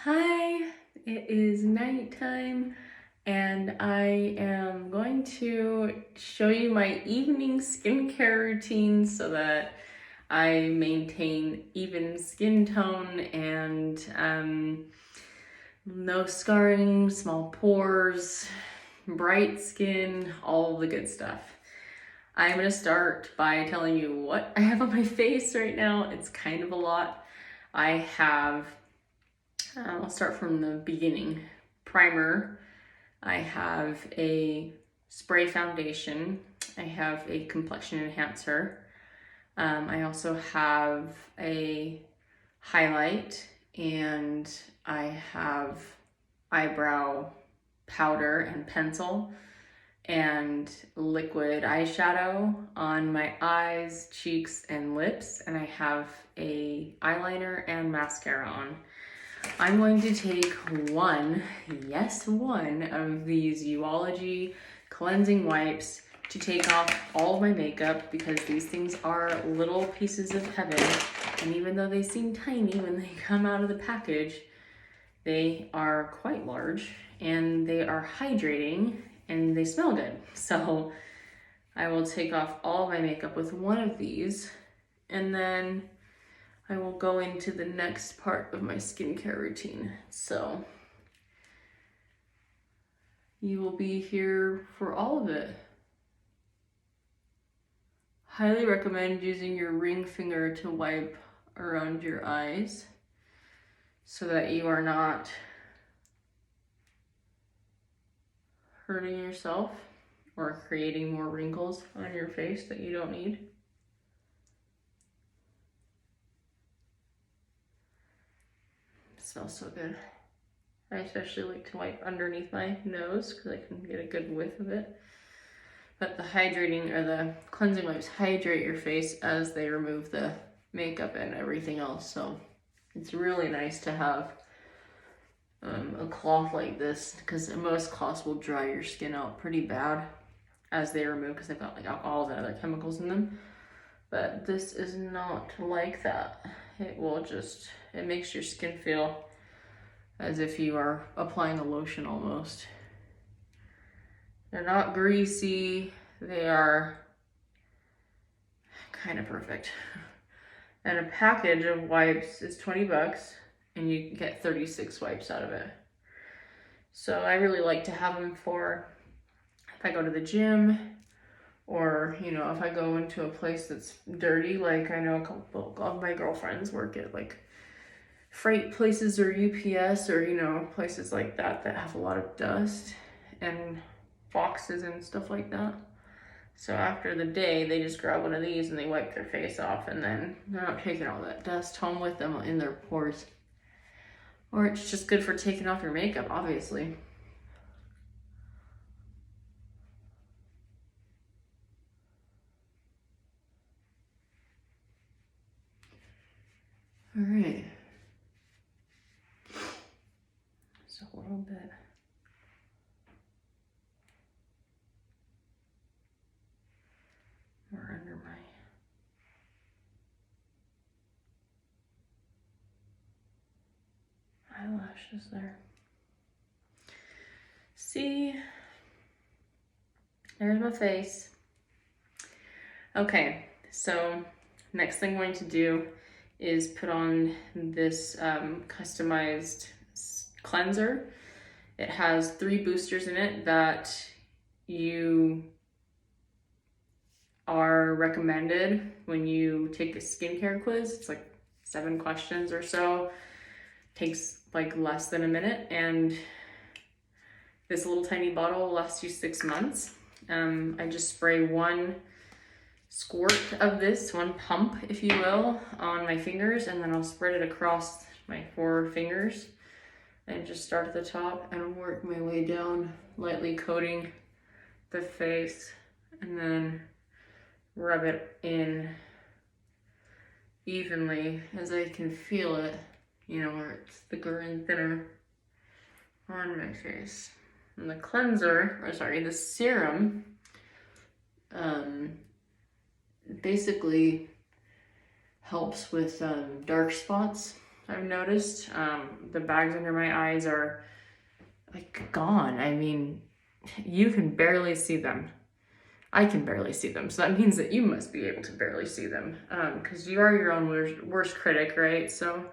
Hi, it is nighttime and I am going to show you my evening skincare routine so that I maintain even skin tone and no scarring, small pores, bright skin, all the good stuff. I'm going to start by telling you what I have on my face right now. It's kind of a lot. I have I'll start from the beginning. Primer. I have a spray foundation. I have a complexion enhancer. I also have a highlight, and I have eyebrow powder and pencil and liquid eyeshadow on my eyes, cheeks, and lips, and I have a eyeliner and mascara on. I'm going to take one of these Uology cleansing wipes to take off all of my makeup, because these things are little pieces of heaven, and even though they seem tiny when they come out of the package, they are quite large and they are hydrating and they smell good. So I will take off all of my makeup with one of these, and then I will go into the next part of my skincare routine. So you will be here for all of it. Highly recommend using your ring finger to wipe around your eyes so that you are not hurting yourself or creating more wrinkles on your face that you don't need. It smells so good. I especially like to wipe underneath my nose because I can get a good whiff of it. But the hydrating or the cleansing wipes hydrate your face as they remove the makeup and everything else. So it's really nice to have a cloth like this, because most cloths will dry your skin out pretty bad as they remove, because they've got like alcohols and other chemicals in them. But this is not like that. It makes your skin feel as if you are applying a lotion almost. They're not greasy, they are kind of perfect. And a package of wipes is 20 bucks and you get 36 wipes out of it. So I really like to have them for if I go to the gym, or if I go into a place that's dirty. Like I know a couple of my girlfriends work at like freight places or UPS or places like that have a lot of dust and boxes and stuff like that. So after the day, they just grab one of these and they wipe their face off, and then they're not taking all that dust home with them in their pores. Or it's just good for taking off your makeup, obviously. All right. Just a little bit. Or under my eyelashes there. See? There's my face. Okay, so next thing I'm going to do is put on this customized cleanser. It has 3 boosters in it that you are recommended when you take the skincare quiz. It's like 7 questions or so. Takes like less than a minute, and this little tiny bottle will last you 6 months. I just spray 1 squirt of this, 1 pump, if you will, on my fingers, and then I'll spread it across my 4 fingers and just start at the top and work my way down, lightly coating the face, and then rub it in evenly as I can feel it, where it's thicker and thinner on my face. And the serum, basically helps with dark spots I've noticed. The bags under my eyes are like gone. I mean, you can barely see them. I can barely see them. So that means that you must be able to barely see them, because you are your own worst critic, right? So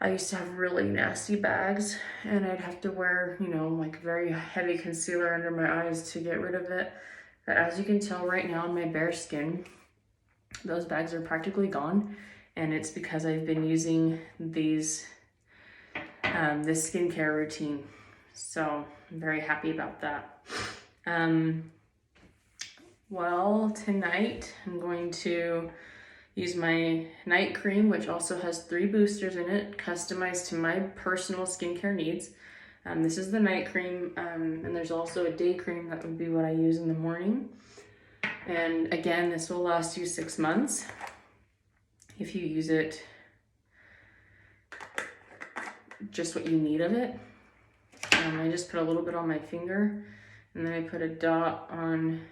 I used to have really nasty bags, and I'd have to wear, you know, like very heavy concealer under my eyes to get rid of it. But as you can tell right now in my bare skin, those bags are practically gone. And it's because I've been using these, this skincare routine. So I'm very happy about that. Well, tonight I'm going to use my night cream, which also has 3 boosters in it, customized to my personal skincare needs. This is the night cream, and there's also a day cream that would be what I use in the morning. And again, this will last you 6 months if you use it just what you need of it. I just put a little bit on my finger, and then I put a dot on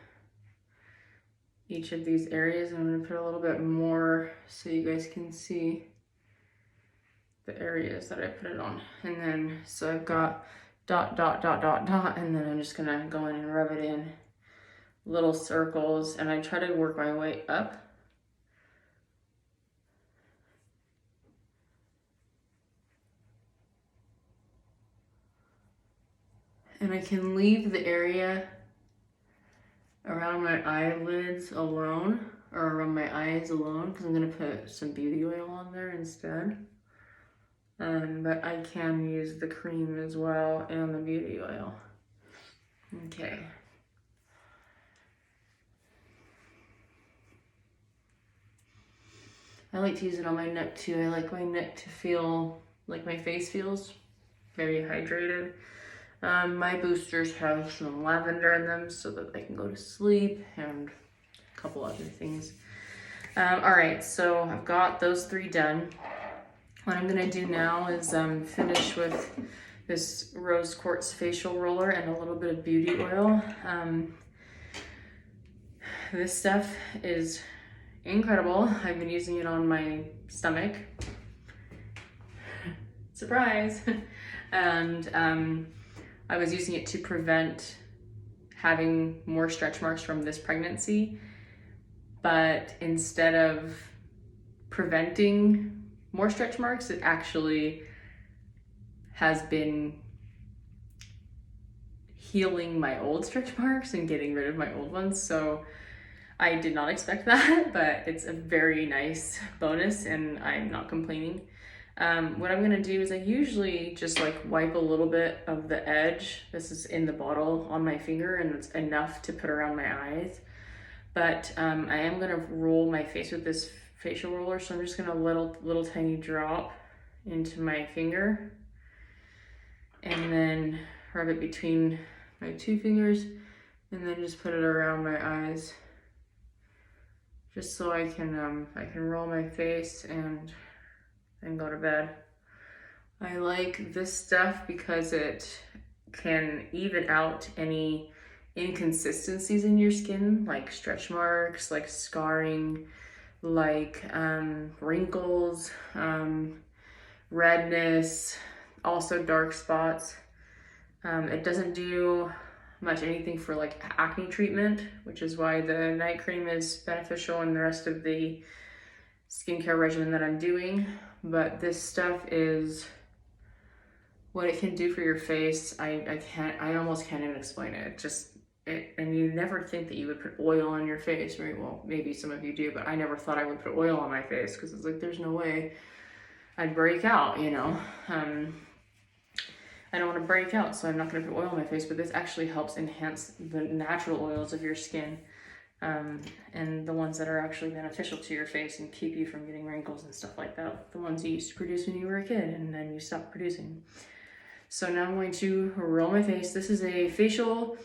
each of these areas. I'm going to put a little bit more so you guys can see the areas that I put it on. And then, so I've got dot, dot, dot, dot, dot, and then I'm just going to go in and rub it in little circles, and I try to work my way up. And I can leave the area around my eyelids alone, or around my eyes alone, because I'm going to put some beauty oil on there instead. But I can use the cream as well and the beauty oil. Okay. I like to use it on my neck too. I like my neck to feel like my face feels very hydrated. My boosters have some lavender in them so that I can go to sleep, and a couple other things. All right, so I've got those 3 done. What I'm gonna do now is finish with this rose quartz facial roller and a little bit of beauty oil. This stuff is incredible. I've been using it on my stomach. Surprise! And I was using it to prevent having more stretch marks from this pregnancy, but instead of preventing more stretch marks, it actually has been healing my old stretch marks and getting rid of my old ones. So I did not expect that, but it's a very nice bonus and I'm not complaining. What I'm gonna do is I usually just like wipe a little bit of the edge. This is in the bottle on my finger, and it's enough to put around my eyes. But I am gonna roll my face with this facial roller, so I'm just gonna little tiny drop into my finger, and then rub it between my 2 fingers, and then just put it around my eyes, just so I can roll my face and go to bed. I like this stuff because it can even out any inconsistencies in your skin, like stretch marks, like scarring, like wrinkles, redness, also dark spots. It doesn't do much anything for like acne treatment, which is why the night cream is beneficial in the rest of the skincare regimen that I'm doing. But this stuff is what it can do for your face. I almost can't even explain it. And you never think that you would put oil on your face, right? Well, maybe some of you do, but I never thought I would put oil on my face because it's like, there's no way I'd break out, you know? I don't want to break out, so I'm not going to put oil on my face, but this actually helps enhance the natural oils of your skin. And the ones that are actually beneficial to your face and keep you from getting wrinkles and stuff like that. The ones you used to produce when you were a kid and then you stopped producing. So now I'm going to roll my face. This is a facial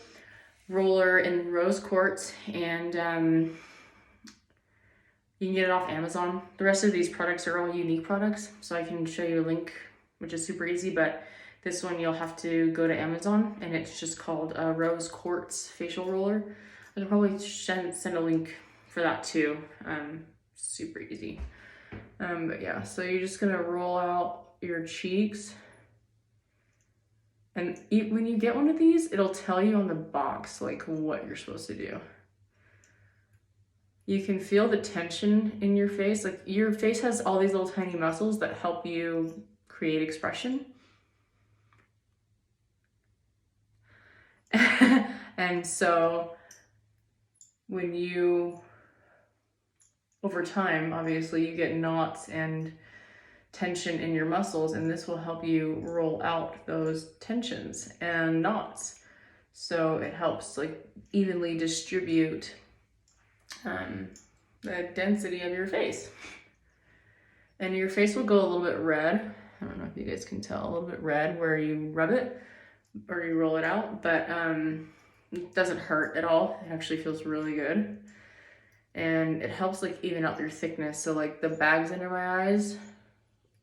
roller in rose quartz, and you can get it off Amazon. The rest of these products are all unique products, so I can show you a link, which is super easy, but this one you'll have to go to Amazon, and it's just called a rose quartz facial roller. I can probably send a link for that too. Super easy. But yeah, so you're just gonna roll out your cheeks. And when you get one of these, it'll tell you on the box like what you're supposed to do. You can feel the tension in your face. Like your face has all these little tiny muscles that help you create expression. And so when you, over time, obviously you get knots and tension in your muscles, and this will help you roll out those tensions and knots. So it helps like evenly distribute the density of your face. And your face will go a little bit red. I don't know if you guys can tell, a little bit red where you rub it or you roll it out, but it doesn't hurt at all. It actually feels really good. And it helps like even out your thickness. So like the bags under my eyes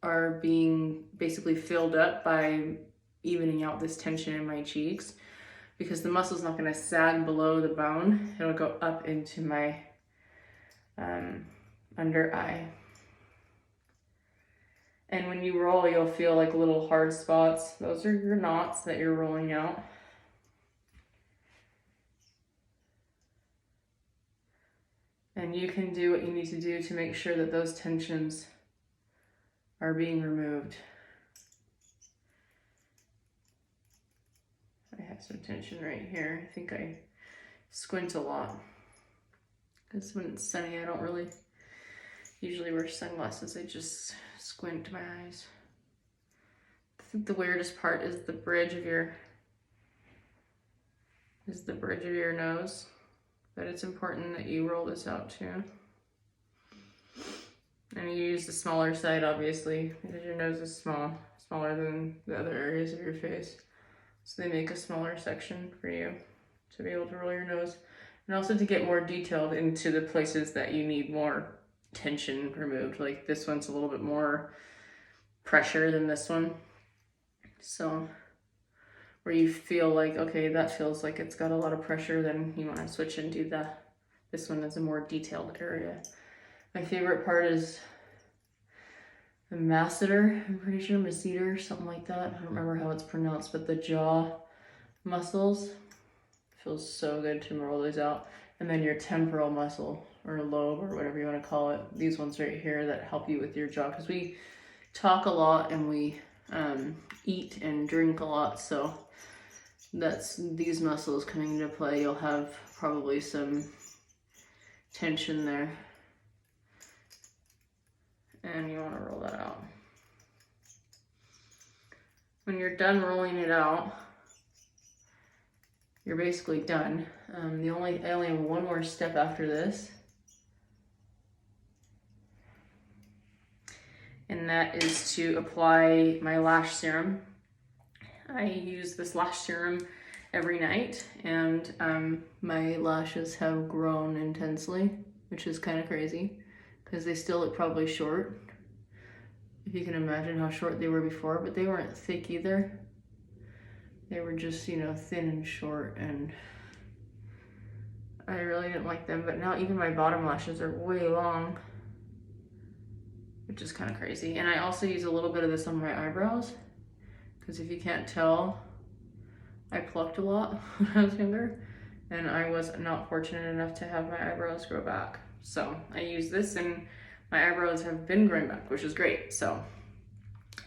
are being basically filled up by evening out this tension in my cheeks, because the muscle's not going to sag below the bone. It'll go up into my under eye. And when you roll, you'll feel like little hard spots. Those are your knots that you're rolling out. And you can do what you need to do to make sure that those tensions are being removed. I have some tension right here. I think I squint a lot, because when it's sunny, I don't really usually wear sunglasses. I just squint my eyes. I think the weirdest part is the bridge of your nose. But it's important that you roll this out too. And you use the smaller side, obviously, because your nose is smaller than the other areas of your face. So they make a smaller section for you to be able to roll your nose. And also to get more detailed into the places that you need more tension removed. Like this one's a little bit more pressure than this one. So where you feel like, okay, that feels like it's got a lot of pressure, then you want to switch and do this one as a more detailed area. My favorite part is the masseter, I'm pretty sure, masseter, something like that. I don't remember how it's pronounced, but the jaw muscles, feels so good to roll these out. And then your temporal muscle or lobe or whatever you want to call it, these ones right here that help you with your jaw, because we talk a lot and we eat and drink a lot, so that's these muscles coming into play. You'll have probably some tension there, and you want to roll that out. When you're done rolling it out, you're basically done. I only have one more step after this, and that is to apply my lash serum. I use this lash serum every night, and my lashes have grown intensely, which is kind of crazy because they still look probably short, if you can imagine how short they were before, but they weren't thick either. They were just, you know, thin and short, and I really didn't like them. But now even my bottom lashes are way long, which is kind of crazy. And I also use a little bit of this on my eyebrows, because if you can't tell, I plucked a lot when I was younger, and I was not fortunate enough to have my eyebrows grow back. So I use this, and my eyebrows have been growing back, which is great. So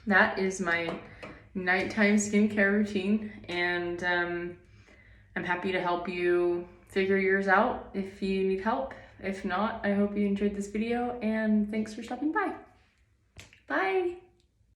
that is my nighttime skincare routine, and I'm happy to help you figure yours out if you need help. If not, I hope you enjoyed this video, and thanks for stopping by. Bye.